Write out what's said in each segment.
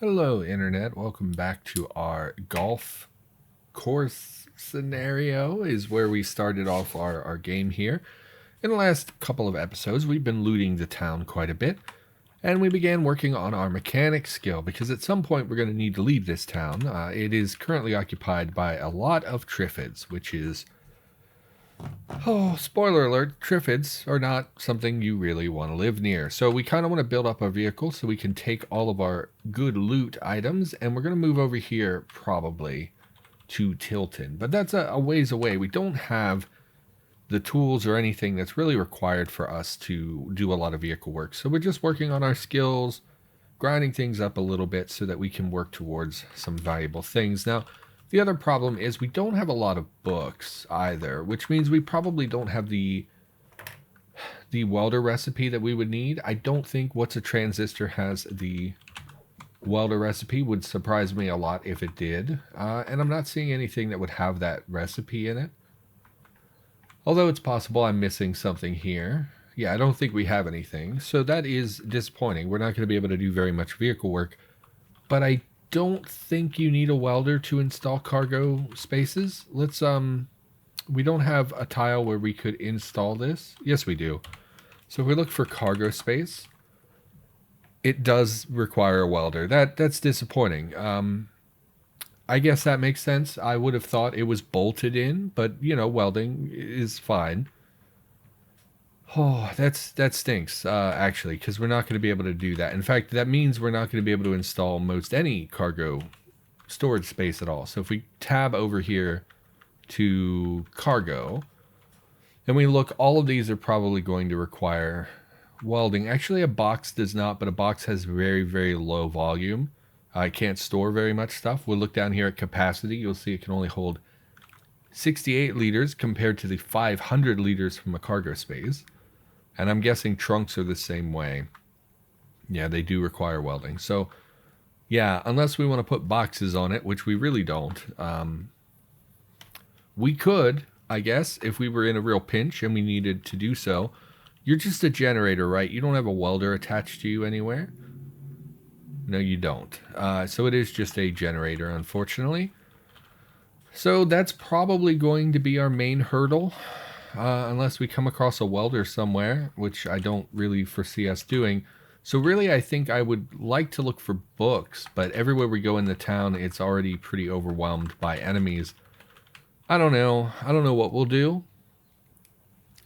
Hello, Internet. Welcome back to our golf course scenario, is where we started off our game here. In the last couple of episodes, we've been looting the town quite a bit, and we began working on our mechanic skill, because at some point we're going to need to leave this town. It is currently occupied by a lot of Triffids, which is... Oh, spoiler alert, Triffids are not something you really want to live near. So we kind of want to build up our vehicle so we can take all of our good loot items, and we're going to move over here probably to Tilton. But that's a ways away. We don't have the tools or anything that's really required for us to do a lot of vehicle work. So we're just working on our skills, grinding things up a little bit so that we can work towards some valuable things. Now, the other problem is we don't have a lot of books either, which means we probably don't have the welder recipe that we would need. I don't think What's a Transistor has the welder recipe. Would surprise me a lot if it did. And I'm not seeing anything that would have that recipe in it. Although it's possible I'm missing something here. Yeah, I don't think we have anything. So that is disappointing. We're not going to be able to do very much vehicle work. But I don't think you need a welder to install cargo spaces. Let's we don't have a tile where we could install this. Yes, we do. So if we look for cargo space, it does require a welder. That's disappointing. I guess that makes sense. I would have thought it was bolted in, but you know, welding is fine. Oh, that stinks, actually, because we're not going to be able to do that. In fact, that means we're not going to be able to install most any cargo storage space at all. So if we tab over here to cargo, and we look, all of these are probably going to require welding. Actually, a box does not, but a box has very, very low volume. It can't store very much stuff. We'll look down here at capacity. You'll see it can only hold 68 liters compared to the 500 liters from a cargo space. And I'm guessing trunks are the same way. Yeah, they do require welding. So, yeah, unless we want to put boxes on it, which we really don't. We could, I guess, if we were in a real pinch and we needed to do so. You're just a generator, right? You don't have a welder attached to you anywhere? No, you don't. So it is just a generator, unfortunately. So that's probably going to be our main hurdle. Unless we come across a welder somewhere, which I don't really foresee us doing. So really, I think I would like to look for books, but everywhere we go in the town, it's already pretty overwhelmed by enemies. I don't know what we'll do.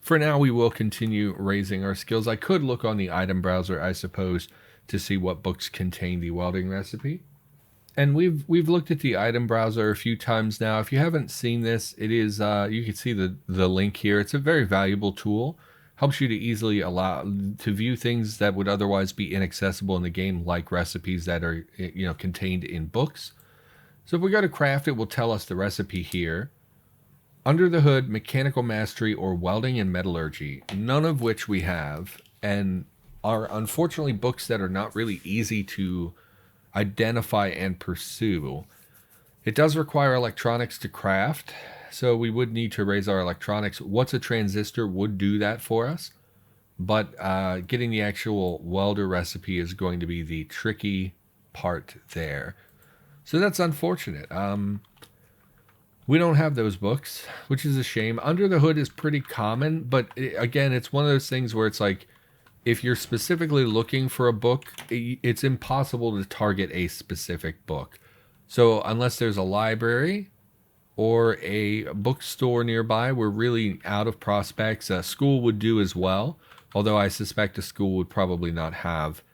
For now, we will continue raising our skills. I could look on the item browser, I suppose, to see what books contain the welding recipe. And we've looked at the item browser a few times now. If you haven't seen this, it is you can see the link here. It's a very valuable tool. Helps you to easily allow to view things that would otherwise be inaccessible in the game, like recipes that are contained in books. So if we go to craft, it will tell us the recipe here. Under the hood, mechanical mastery or welding and metallurgy, none of which we have, and are unfortunately books that are not really easy to identify and pursue. It does require electronics to craft, so we would need to raise our electronics. What's a Transistor would do that for us, but getting the actual welder recipe is going to be the tricky part there. So that's unfortunate. We don't have those books, which is a shame. Under the hood is pretty common, but again, it's one of those things where it's like, if you're specifically looking for a book, it's impossible to target a specific book. So unless there's a library or a bookstore nearby, we're really out of prospects. A school would do as well, although I suspect a school would probably not have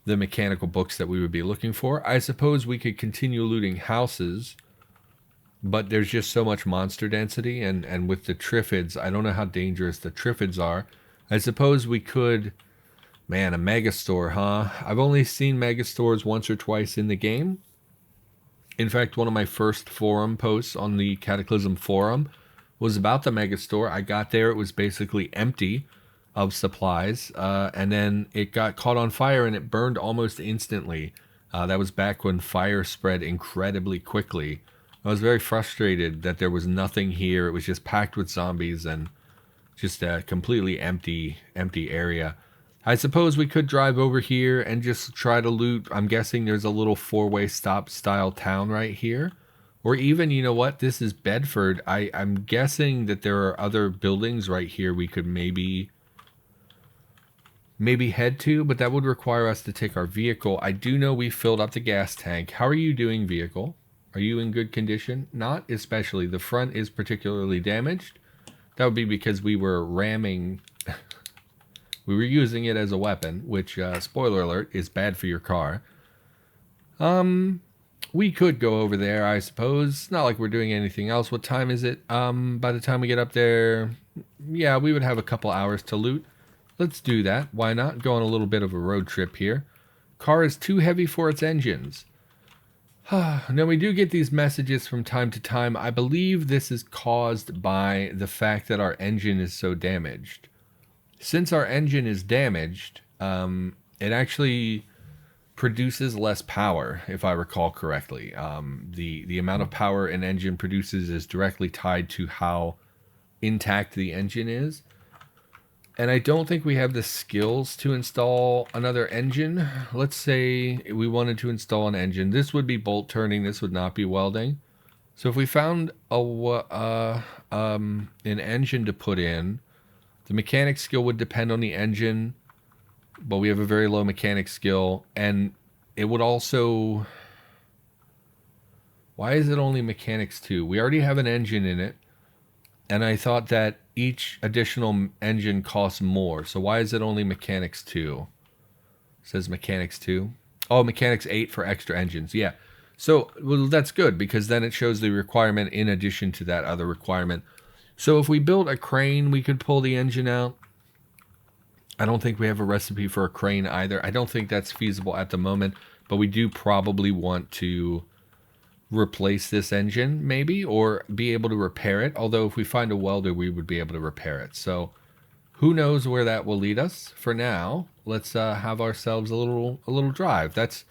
the mechanical books that we would be looking for. I suppose we could continue looting houses, but there's just so much monster density, and with the Triffids, I don't know how dangerous the Triffids are. I suppose we could... Man, a megastore, huh? I've only seen megastores once or twice in the game. In fact, one of my first forum posts on the Cataclysm forum was about the megastore. I got there, it was basically empty of supplies, and then it got caught on fire and it burned almost instantly. That was back when fire spread incredibly quickly. I was very frustrated that there was nothing here. It was just packed with zombies and just a completely empty area. I suppose we could drive over here and just try to loot. I'm guessing there's a little four-way stop style town right here. Or even, you know what? This is Bedford. I'm guessing that there are other buildings right here we could maybe head to, but that would require us to take our vehicle. I do know we filled up the gas tank. How are you doing, vehicle? Are you in good condition? Not especially. The front is particularly damaged. That would be because we were ramming... we were using it as a weapon, which, spoiler alert, is bad for your car. We could go over there, I suppose. It's not like we're doing anything else. What time is it? By the time we get up there, yeah, we would have a couple hours to loot. Let's do that. Why not? Go on a little bit of a road trip here. Car is too heavy for its engines. Now, we do get these messages from time to time. I believe this is caused by the fact that our engine is so damaged. Since our engine is damaged, it actually produces less power, if I recall correctly. The amount of power an engine produces is directly tied to how intact the engine is. And I don't think we have the skills to install another engine. Let's say we wanted to install an engine. This would be bolt turning. This would not be welding. So if we found an engine to put in, the mechanic skill would depend on the engine, but we have a very low mechanic skill. And it would also... Why is it only mechanics 2? We already have an engine in it. And I thought that each additional engine costs more. So why is it only mechanics 2? It says mechanics 2. Oh, mechanics 8 for extra engines. Yeah. So, well, that's good because then it shows the requirement in addition to that other requirement. So if we built a crane, we could pull the engine out. I don't think we have a recipe for a crane either. I don't think that's feasible at the moment, but we do probably want to replace this engine maybe, or be able to repair it. Although if we find a welder, we would be able to repair it. So who knows where that will lead us. For now, let's have ourselves a little drive. That's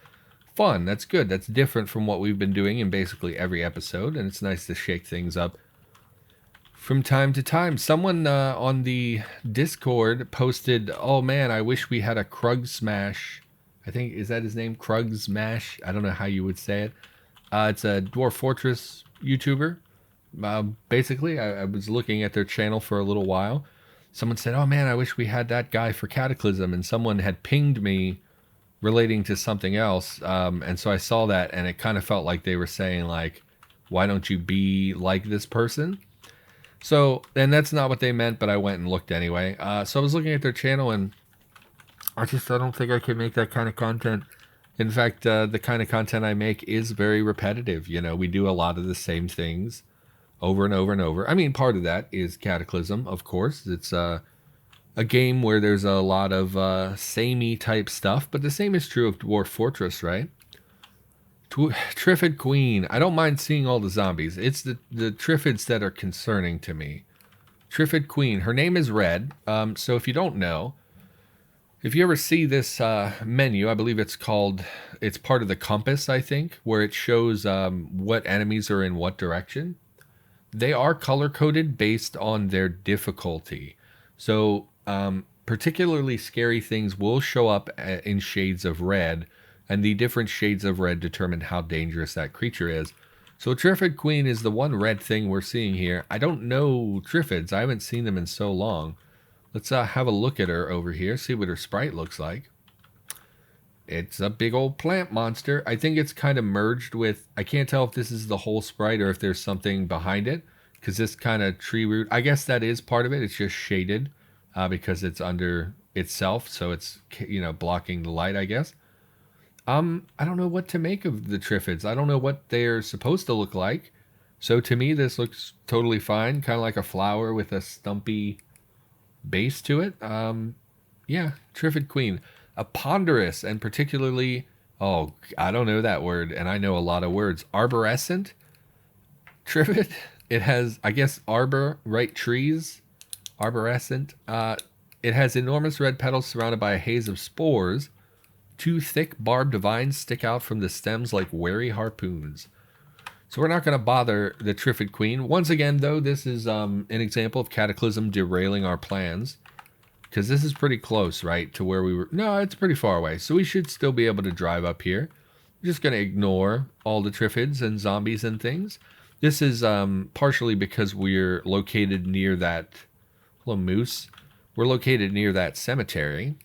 fun. That's good. That's different from what we've been doing in basically every episode, and it's nice to shake things up from time to time. Someone on the Discord posted, oh man, I wish we had a Krug Smash. I think, is that his name? Krug Smash? I don't know how you would say it. It's a Dwarf Fortress YouTuber. Basically, I was looking at their channel for a little while. Someone said, oh man, I wish we had that guy for Cataclysm. And someone had pinged me relating to something else. And so I saw that, and it kind of felt like they were saying, like, why don't you be like this person? So, and that's not what they meant, but I went and looked anyway. So I was looking at their channel, and I don't think I can make that kind of content. In fact, the kind of content I make is very repetitive. You know, we do a lot of the same things over and over and over. I mean, part of that is Cataclysm, of course. It's a game where there's a lot of samey type stuff, but the same is true of Dwarf Fortress, right? Triffid Queen. I don't mind seeing all the zombies. It's the Triffids that are concerning to me. Triffid Queen. Her name is Red. So if you don't know, if you ever see this menu, I believe it's part of the compass, I think, where it shows what enemies are in what direction. They are color-coded based on their difficulty. So particularly scary things will show up in shades of red, and the different shades of red determine how dangerous that creature is. So Triffid Queen is the one red thing we're seeing here. I don't know Triffids. I haven't seen them in so long. Let's have a look at her over here, see what her sprite looks like. It's a big old plant monster. I think it's kind of merged with... I can't tell if this is the whole sprite or if there's something behind it, because this kind of tree root... I guess that is part of it. It's just shaded because it's under itself, so it's, you know, blocking the light, I guess. I don't know what to make of the Triffids. I don't know what they're supposed to look like. So to me, this looks totally fine. Kind of like a flower with a stumpy base to it. Yeah, Triffid Queen. A ponderous and particularly... Oh, I don't know that word, and I know a lot of words. Arborescent? Triffid? It has, I guess, arbor, right? Trees? Arborescent. It has enormous red petals surrounded by a haze of spores. 2 thick barbed vines stick out from the stems like wary harpoons. So we're not going to bother the Triffid Queen. Once again, though, this is an example of Cataclysm derailing our plans. because this is pretty close, right, to where we were. No, it's pretty far away, so we should still be able to drive up here. We're just going to ignore all the Triffids and zombies and things. This is partially because we're located near that... Hello, Moose. We're located near that cemetery.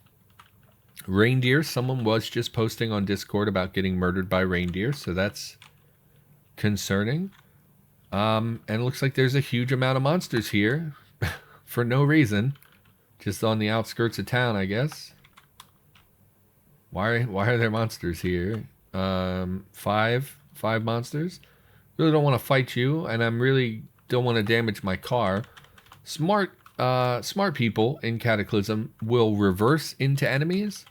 Reindeer. Someone was just posting on Discord about getting murdered by reindeer, so that's concerning. And it looks like there's a huge amount of monsters here for no reason. Just on the outskirts of town, I guess. Why are there monsters here? Five monsters. Really don't want to fight you, and I'm really don't want to damage my car. Smart people in Cataclysm will reverse into enemies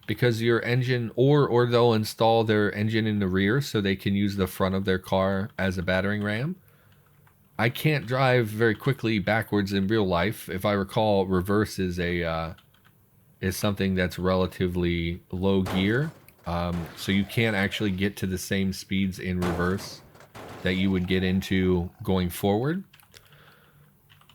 because your engine, or they'll install their engine in the rear so they can use the front of their car as a battering ram. I can't drive very quickly backwards in real life. If I recall, reverse is something that's relatively low gear. So you can't actually get to the same speeds in reverse that you would get into going forward.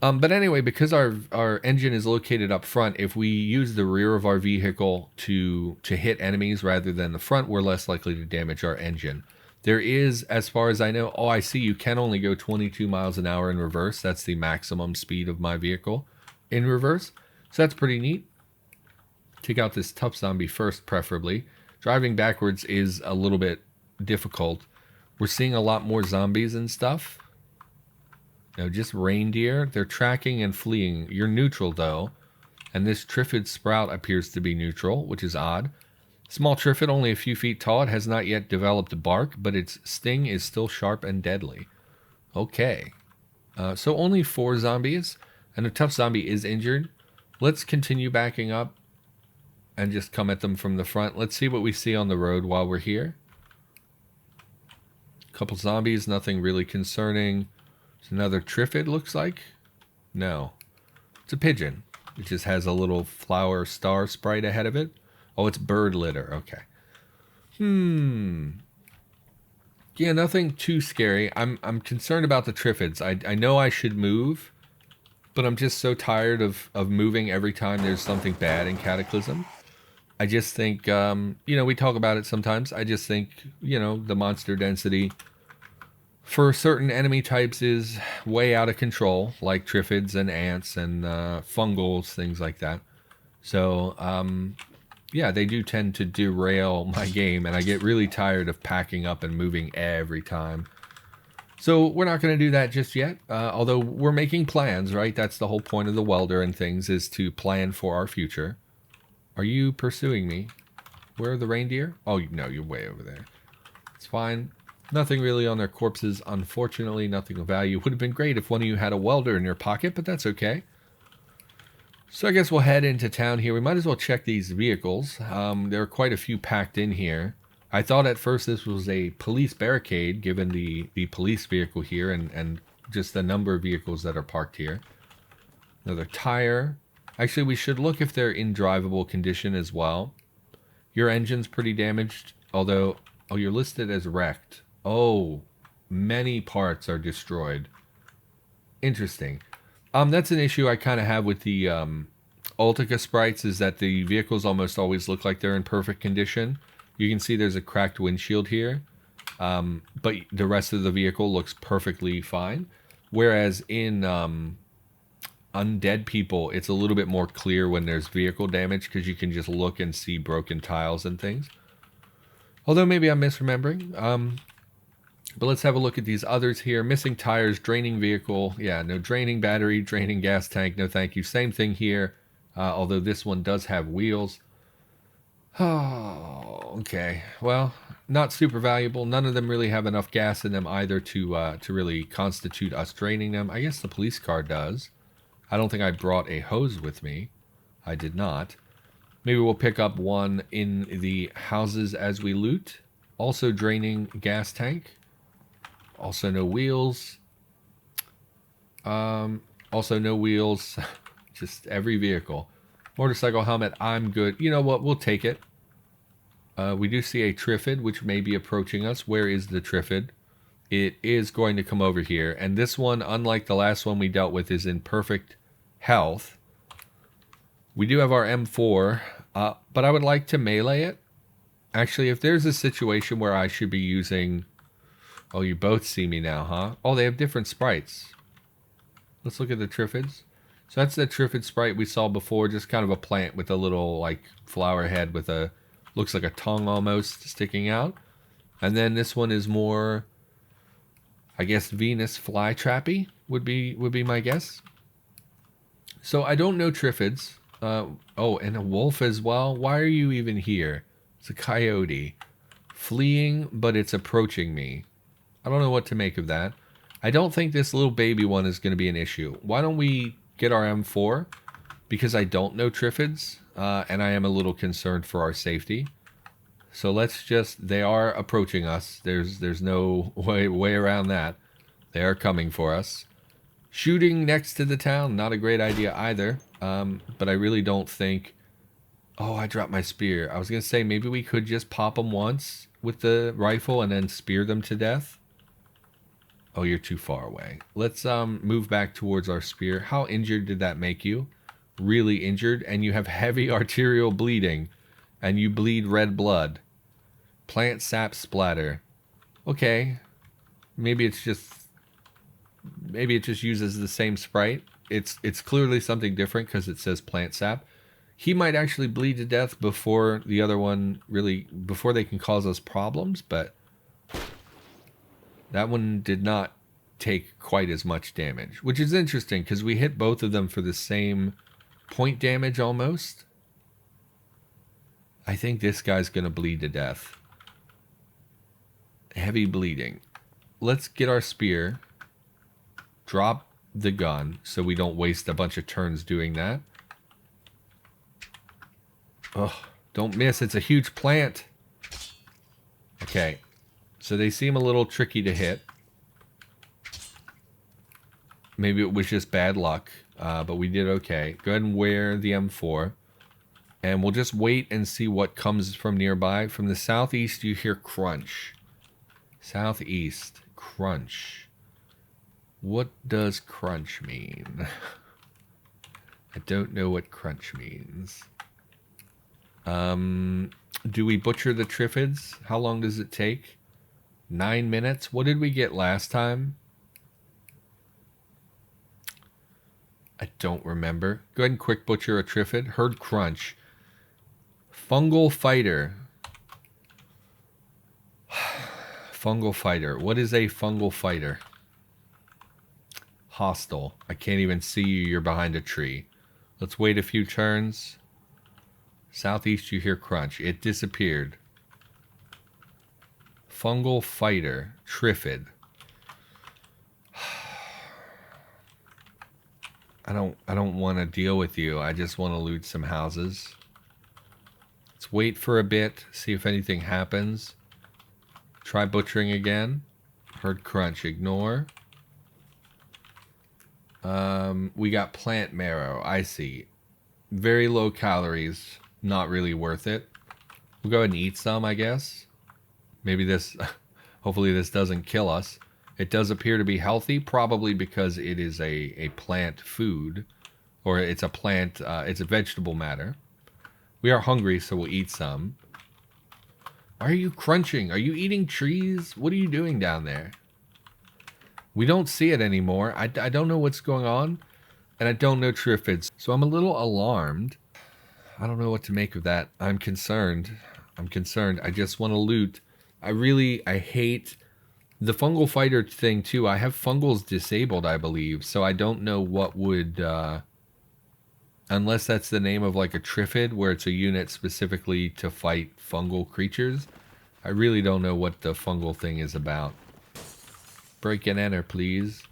But anyway, because our engine is located up front, if we use the rear of our vehicle to hit enemies rather than the front, we're less likely to damage our engine. There is, as far as I know, oh, I see, you can only go 22 miles an hour in reverse. That's the maximum speed of my vehicle in reverse. So that's pretty neat. Take out this tough zombie first, preferably. Driving backwards is a little bit difficult. We're seeing a lot more zombies and stuff. No, just reindeer. They're tracking and fleeing. You're neutral, though. And this Triffid sprout appears to be neutral, which is odd. Small Triffid, only a few feet tall. It has not yet developed bark, but its sting is still sharp and deadly. Okay. So only 4 zombies, and a tough zombie is injured. Let's continue backing up and just come at them from the front. Let's see what we see on the road while we're here. Couple zombies, nothing really concerning. It's another Triffid, looks like. No. It's a pigeon. It just has a little flower star sprite ahead of it. Oh, it's bird litter. Okay. Yeah, nothing too scary. I'm concerned about the Triffids. I know I should move, but I'm just so tired of moving every time there's something bad in Cataclysm. I just think, we talk about it sometimes. I just think, the monster density for certain enemy types is way out of control, like Triffids and ants and fungals, things like that. So, yeah, they do tend to derail my game, and I get really tired of packing up and moving every time. So we're not going to do that just yet, although we're making plans, right? That's the whole point of the welder and things, is to plan for our future. Are you pursuing me? Where are the reindeer? Oh, no, you're way over there. It's fine. Nothing really on their corpses, unfortunately. Nothing of value. Would have been great if one of you had a welder in your pocket, but that's okay. So I guess we'll head into town here. We might as well check these vehicles. There are quite a few packed in here. I thought at first this was a police barricade, given the police vehicle here and just the number of vehicles that are parked here. Another tire. Actually, we should look if they're in drivable condition as well. Your engine's pretty damaged, although... Oh, you're listed as wrecked. Oh, many parts are destroyed. Interesting. That's an issue I kind of have with the Ultica sprites, is that the vehicles almost always look like they're in perfect condition. You can see there's a cracked windshield here, but the rest of the vehicle looks perfectly fine. Whereas in Undead People, it's a little bit more clear when there's vehicle damage, because you can just look and see broken tiles and things. Although maybe I'm misremembering. But let's have a look at these others here. Missing tires, draining vehicle. Yeah, no draining battery, draining gas tank. No thank you. Same thing here. Although this one does have wheels. Oh, okay. Well, not super valuable. None of them really have enough gas in them either to really constitute us draining them. I guess the police car does. I don't think I brought a hose with me. I did not. Maybe we'll pick up one in the houses as we loot. Also draining gas tank. Also no wheels. Also no wheels. Just every vehicle. Motorcycle helmet, I'm good. You know what? We'll take it. We do see a Triffid, which may be approaching us. Where is the Triffid? It is going to come over here. And this one, unlike the last one we dealt with, is in perfect health. We do have our M4, but I would like to melee it. Actually, if there's a situation where I should be using... Oh, you both see me now, huh? Oh, they have different sprites. Let's look at the Triffids. So that's the Triffid sprite we saw before, just kind of a plant with a little, like, flower head with a... Looks like a tongue almost sticking out. And then this one is more... I guess Venus flytrappy would be my guess. So I don't know Triffids. Oh, and a wolf as well. Why are you even here? It's a coyote. Fleeing, but it's approaching me. I don't know what to make of that. I don't think this little baby one is going to be an issue. Why don't we get our M4? Because I don't know Triffids, and I am a little concerned for our safety. So let's just... They are approaching us. There's no way around that. They are coming for us. Shooting next to the town, not a great idea either. But I really don't think... Oh, I dropped my spear. I was going to say maybe we could just pop them once with the rifle and then spear them to death. Oh, you're too far away. Let's move back towards our spear. How injured did that make you? Really injured, and you have heavy arterial bleeding, and you bleed red blood. Plant sap splatter. Okay. Maybe it just uses the same sprite. It's clearly something different because it says plant sap. He might actually bleed to death before the other one before they can cause us problems, but that one did not take quite as much damage, which is interesting because we hit both of them for the same point damage almost. I think this guy's going to bleed to death. Heavy bleeding. Let's get our spear. Drop the gun so we don't waste a bunch of turns doing that. Oh, don't miss. It's a huge plant. Okay. So they seem a little tricky to hit. Maybe it was just bad luck, but we did okay. Go ahead and wear the M4. And we'll just wait and see what comes from nearby. From the southeast, you hear crunch. Southeast, crunch. What does crunch mean? I don't know what crunch means. Do we butcher the Triffids? How long does it take? 9 minutes? What did we get last time? I don't remember. Go ahead and quick butcher a Triffid. Herd crunch. Fungal fighter. Fungal fighter. What is a fungal fighter? Hostile. I can't even see you. You're behind a tree. Let's wait a few turns. Southeast, you hear crunch. It disappeared. Fungal fighter. Triffid. I don't want to deal with you. I just want to loot some houses. Let's wait for a bit. See if anything happens. Try butchering again. Herd crunch. Ignore. We got plant marrow. I see. Very low calories. Not really worth it. We'll go ahead and eat some, I guess. Maybe this... Hopefully this doesn't kill us. It does appear to be healthy, probably because it is a plant food. Or it's a plant... it's a vegetable matter. We are hungry, so we'll eat some. Why are you crunching? Are you eating trees? What are you doing down there? We don't see it anymore. I don't know what's going on. And I don't know Triffids. So I'm a little alarmed. I don't know what to make of that. I'm concerned. I just want to loot. I hate the fungal fighter thing too. I have fungals disabled, I believe. So I don't know what would... unless that's the name of like a Triffid, where it's a unit specifically to fight fungal creatures. I really don't know what the fungal thing is about. Break and enter, please.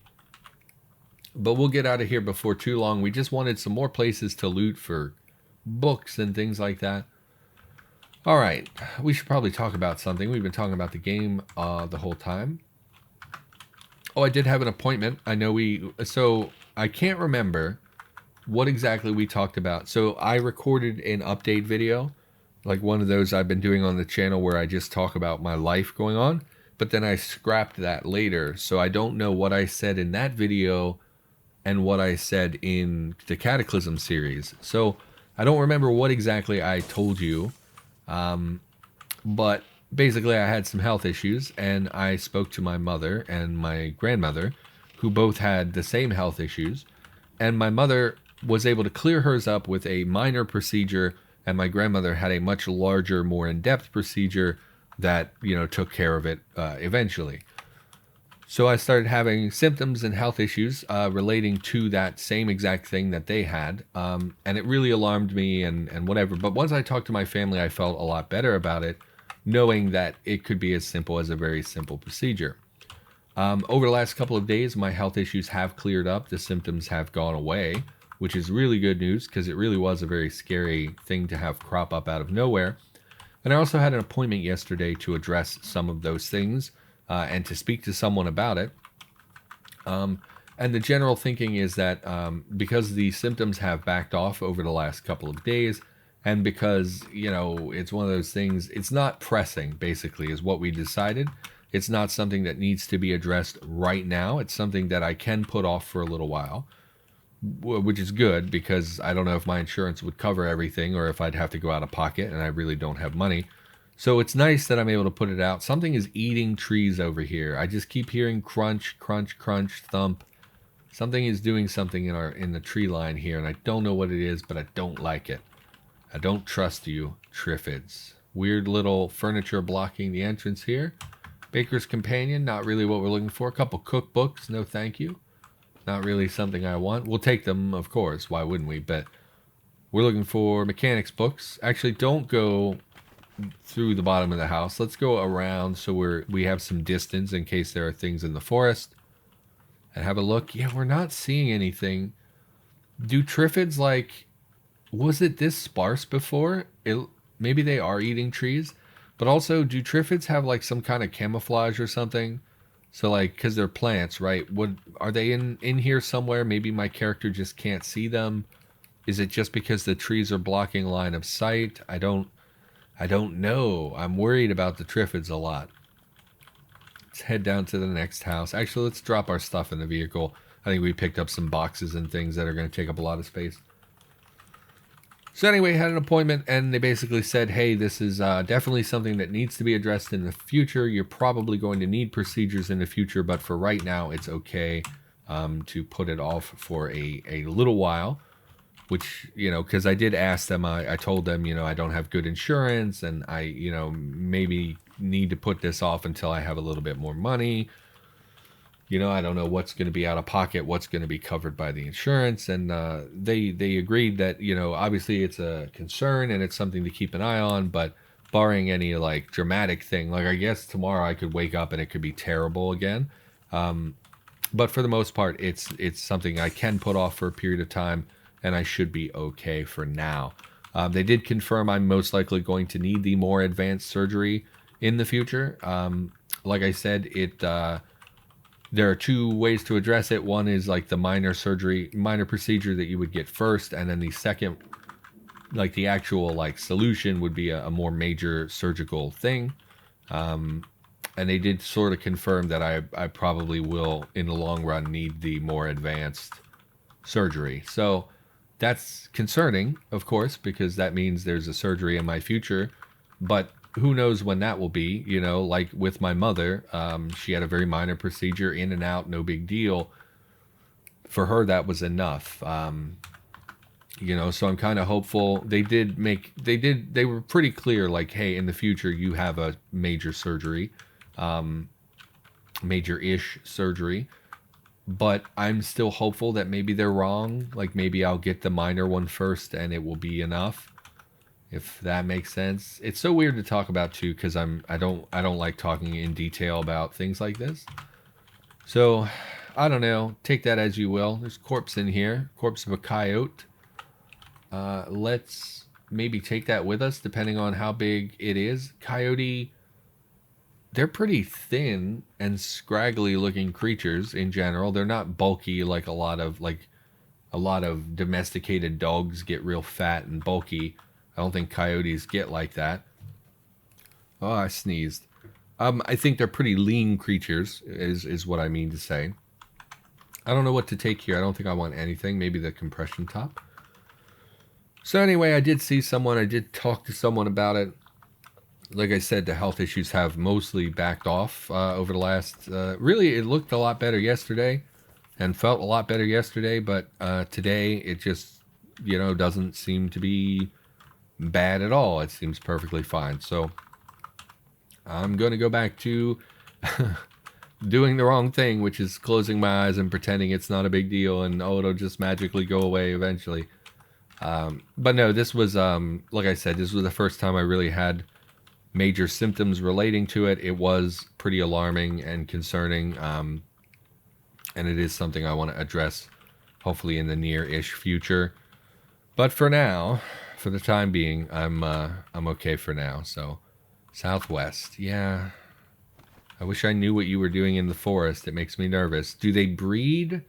But we'll get out of here before too long. We just wanted some more places to loot for books and things like that. Alright, we should probably talk about something. We've been talking about the game the whole time. Oh, I did have an appointment. I know so I can't remember what exactly we talked about. So I recorded an update video, like one of those I've been doing on the channel where I just talk about my life going on, but then I scrapped that later. So I don't know what I said in that video and what I said in the Cataclysm series. So I don't remember what exactly I told you, but basically I had some health issues, and I spoke to my mother and my grandmother, who both had the same health issues, and my mother was able to clear hers up with a minor procedure, and my grandmother had a much larger, more in-depth procedure that, took care of it eventually. So I started having symptoms and health issues relating to that same exact thing that they had. And it really alarmed me and whatever. But once I talked to my family, I felt a lot better about it, knowing that it could be as simple as a very simple procedure. Over the last couple of days, my health issues have cleared up. The symptoms have gone away, which is really good news because it really was a very scary thing to have crop up out of nowhere. And I also had an appointment yesterday to address some of those things and to speak to someone about it. And the general thinking is that because the symptoms have backed off over the last couple of days, and because, it's one of those things, it's not pressing, basically, is what we decided. It's not something that needs to be addressed right now. It's something that I can put off for a little while, which is good because I don't know if my insurance would cover everything or if I'd have to go out of pocket, and I really don't have money. So it's nice that I'm able to put it out. Something is eating trees over here. I just keep hearing crunch, crunch, crunch, thump. Something is doing something in the tree line here, and I don't know what it is, but I don't like it. I don't trust you, Triffids. Weird little furniture blocking the entrance here. Baker's Companion, not really what we're looking for. A couple cookbooks, no thank you. Not really something I want. We'll take them, of course. Why wouldn't we? But we're looking for mechanics books. Actually, don't go through the bottom of the house. Let's go around so we have some distance in case there are things in the forest. And have a look. Yeah, we're not seeing anything. Do Triffids, was it this sparse before? Maybe they are eating trees. But also, do Triffids have some kind of camouflage or something? So because they're plants, right? Are they in here somewhere? Maybe my character just can't see them. Is it just because the trees are blocking line of sight? I don't know. I'm worried about the Triffids a lot. Let's head down to the next house. Actually, let's drop our stuff in the vehicle. I think we picked up some boxes and things that are going to take up a lot of space. So anyway, had an appointment, and they basically said, hey, this is definitely something that needs to be addressed in the future. You're probably going to need procedures in the future, but for right now, it's okay to put it off for a little while. Which, because I did ask them, I told them, I don't have good insurance, and I, maybe need to put this off until I have a little bit more money. I don't know what's going to be out of pocket, what's going to be covered by the insurance. And they agreed that, obviously it's a concern and it's something to keep an eye on, but barring any dramatic thing, I guess tomorrow I could wake up and it could be terrible again. But for the most part, it's something I can put off for a period of time, and I should be okay for now. They did confirm I'm most likely going to need the more advanced surgery in the future. Like I said, there are two ways to address it. One is the minor procedure that you would get first, and then the second, the actual solution would be a more major surgical thing. And they did sort of confirm that I probably will, in the long run, need the more advanced surgery. So that's concerning, of course, because that means there's a surgery in my future, but who knows when that will be. With my mother, she had a very minor procedure, in and out, no big deal. For her, that was enough. So I'm kind of hopeful. They were pretty clear, hey, in the future, you have a major surgery, major-ish surgery. But I'm still hopeful that maybe they're wrong. Maybe I'll get the minor one first and it will be enough. If that makes sense. It's so weird to talk about too, because I don't like talking in detail about things like this. So, I don't know. Take that as you will. There's a corpse in here. Corpse of a coyote. Let's maybe take that with us, depending on how big it is. Coyote, they're pretty thin and scraggly looking creatures in general. They're not bulky like a lot of domesticated dogs get real fat and bulky. I don't think coyotes get like that. Oh, I sneezed. I think they're pretty lean creatures, is what I mean to say. I don't know what to take here. I don't think I want anything. Maybe the compression top. So anyway, I did see someone. I did talk to someone about it. Like I said, the health issues have mostly backed off over the last. Really, it looked a lot better yesterday, and felt a lot better yesterday. But today, it just doesn't seem to be bad at all. It seems perfectly fine. So I'm going to go back to doing the wrong thing, which is closing my eyes and pretending it's not a big deal, and it'll just magically go away eventually. But no, this was like I said, this was the first time I really had major symptoms relating to it. It was pretty alarming and concerning, and it is something I want to address hopefully in the near-ish future. But for now, for the time being, I'm okay for now. So Southwest, yeah. I wish I knew what you were doing in the forest. It makes me nervous. Do they breed?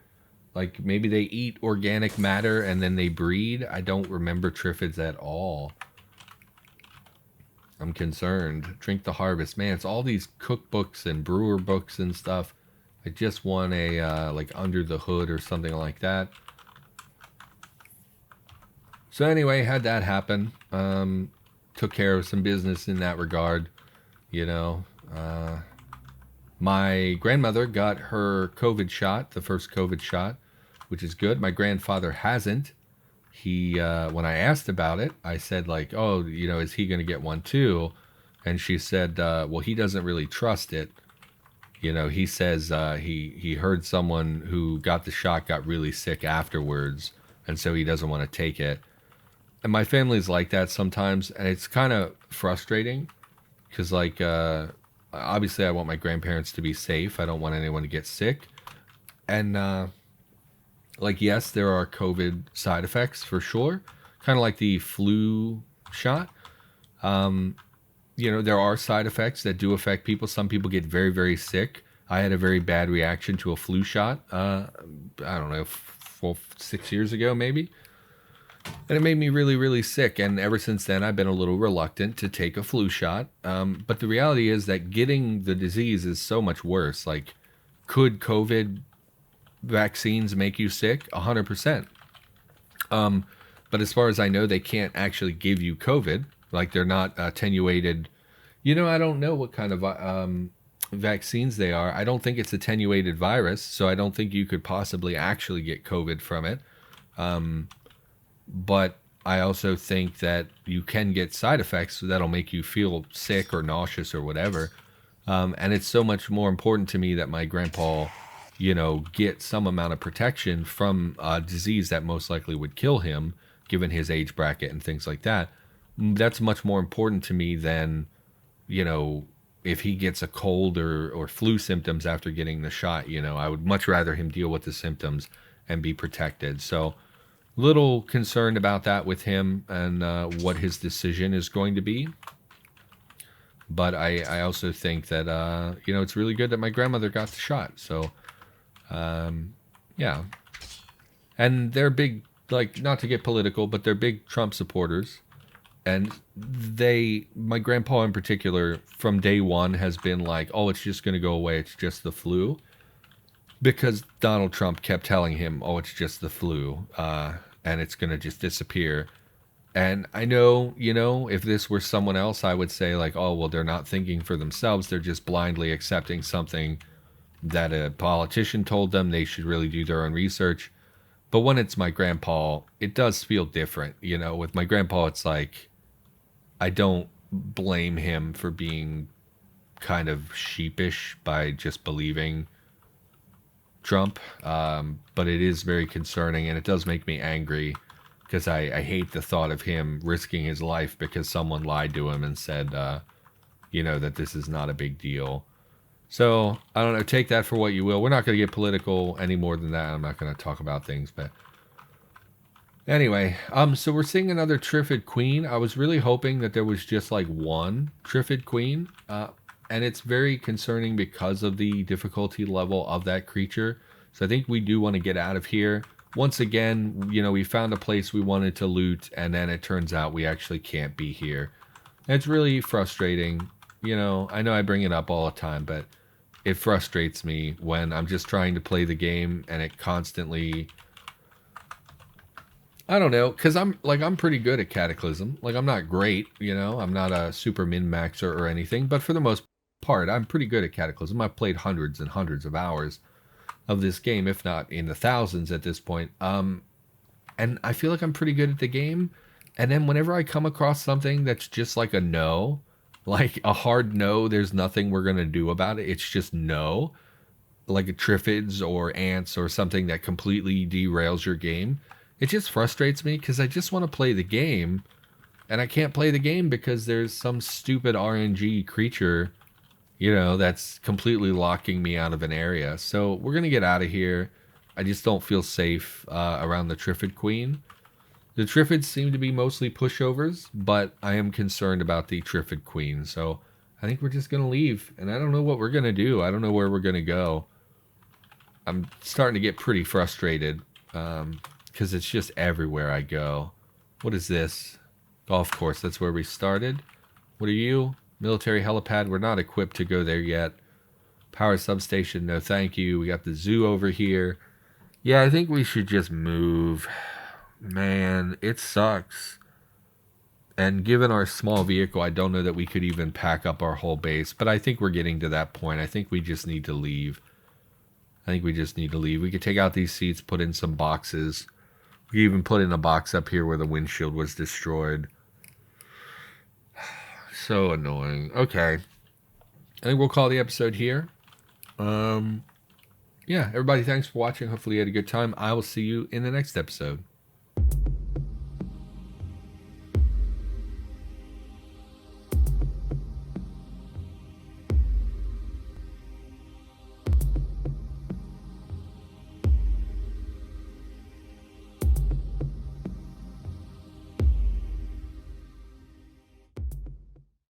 Like maybe they eat organic matter and then they breed? I don't remember triffids at all. I'm concerned. Drink the Harvest. Man, it's all these cookbooks and brewer books and stuff. I just want a like Under the Hood or something like that. So anyway, had that happen. Took care of some business in that regard. My grandmother got her COVID shot, the first COVID shot, which is good. My grandfather hasn't. He, when I asked about it, I said like, oh, is he going to get one too? And she said, well, he doesn't really trust it. He says he heard someone who got the shot got really sick afterwards, and so he doesn't want to take it. And my family's like that sometimes, and it's kind of frustrating because like obviously I want my grandparents to be safe. I don't want anyone to get sick. And like, yes, there are COVID side effects for sure, kind of like the flu shot. There are side effects that do affect people. Some people get very, very sick. I had a very bad reaction to a flu shot, I don't know, 6 years ago maybe. And it made me really, really sick. And ever since then, I've been a little reluctant to take a flu shot. But the reality is that getting the disease is so much worse. Like, could COVID vaccines make you sick? 100%. But as far as I know, they can't actually give you COVID. Like, they're not attenuated. I don't know what kind of vaccines they are. I don't think it's attenuated virus, so I don't think you could possibly actually get COVID from it. But I also think that you can get side effects that'll make you feel sick or nauseous or whatever. And it's so much more important to me that my grandpa, get some amount of protection from a disease that most likely would kill him, given his age bracket and things like that. That's much more important to me than, if he gets a cold or flu symptoms after getting the shot. I would much rather him deal with the symptoms and be protected. So little concerned about that with him and what his decision is going to be. But I also think that, it's really good that my grandmother got the shot. So, yeah. And they're big, like, not to get political, but they're big Trump supporters. And my grandpa in particular, from day one has been like, oh, it's just going to go away. It's just the flu. Because Donald Trump kept telling him, oh, it's just the flu, and it's going to just disappear. And I know, if this were someone else, I would say like, oh, well, they're not thinking for themselves. They're just blindly accepting something that a politician told them. They should really do their own research. But when it's my grandpa, it does feel different. With my grandpa, it's like, I don't blame him for being kind of sheepish by just believing Trump, but it is very concerning, and it does make me angry because I hate the thought of him risking his life because someone lied to him and said, that this is not a big deal. So, I don't know, take that for what you will. We're not going to get political any more than that. I'm not going to talk about things, but anyway, so we're seeing another Triffid Queen. I was really hoping that there was just like one Triffid Queen, and it's very concerning because of the difficulty level of that creature. So I think we do want to get out of here. Once again, we found a place we wanted to loot, and then it turns out we actually can't be here. And it's really frustrating. I know I bring it up all the time, but it frustrates me when I'm just trying to play the game and it constantly I don't know, because I'm pretty good at Cataclysm. Like, I'm not great, I'm not a super min-maxer or anything, but for the most part, I'm pretty good at Cataclysm. I've played hundreds and hundreds of hours of this game, if not in the thousands at this point. And I feel like I'm pretty good at the game. And then whenever I come across something that's just like a no, like a hard no, there's nothing we're going to do about it. It's just no, like a Triffids or Ants or something that completely derails your game. It just frustrates me because I just want to play the game. And I can't play the game because there's some stupid RNG creature, that's completely locking me out of an area. So we're going to get out of here. I just don't feel safe around the Triffid Queen. The Triffids seem to be mostly pushovers, but I am concerned about the Triffid Queen. So I think we're just going to leave. And I don't know what we're going to do. I don't know where we're going to go. I'm starting to get pretty frustrated because it's just everywhere I go. What is this? Golf course. That's where we started. What are you? Military helipad. We're not equipped to go there yet. Power substation. No thank you. We got the zoo over here. Yeah, I think we should just move. Man, it sucks. And given our small vehicle, I don't know that we could even pack up our whole base. But I think we're getting to that point. I think we just need to leave. We could take out these seats, put in some boxes. We even put in a box up here where the windshield was destroyed. So annoying. Okay. I think we'll call the episode here. Yeah, everybody, thanks for watching. Hopefully you had a good time. I will see you in the next episode.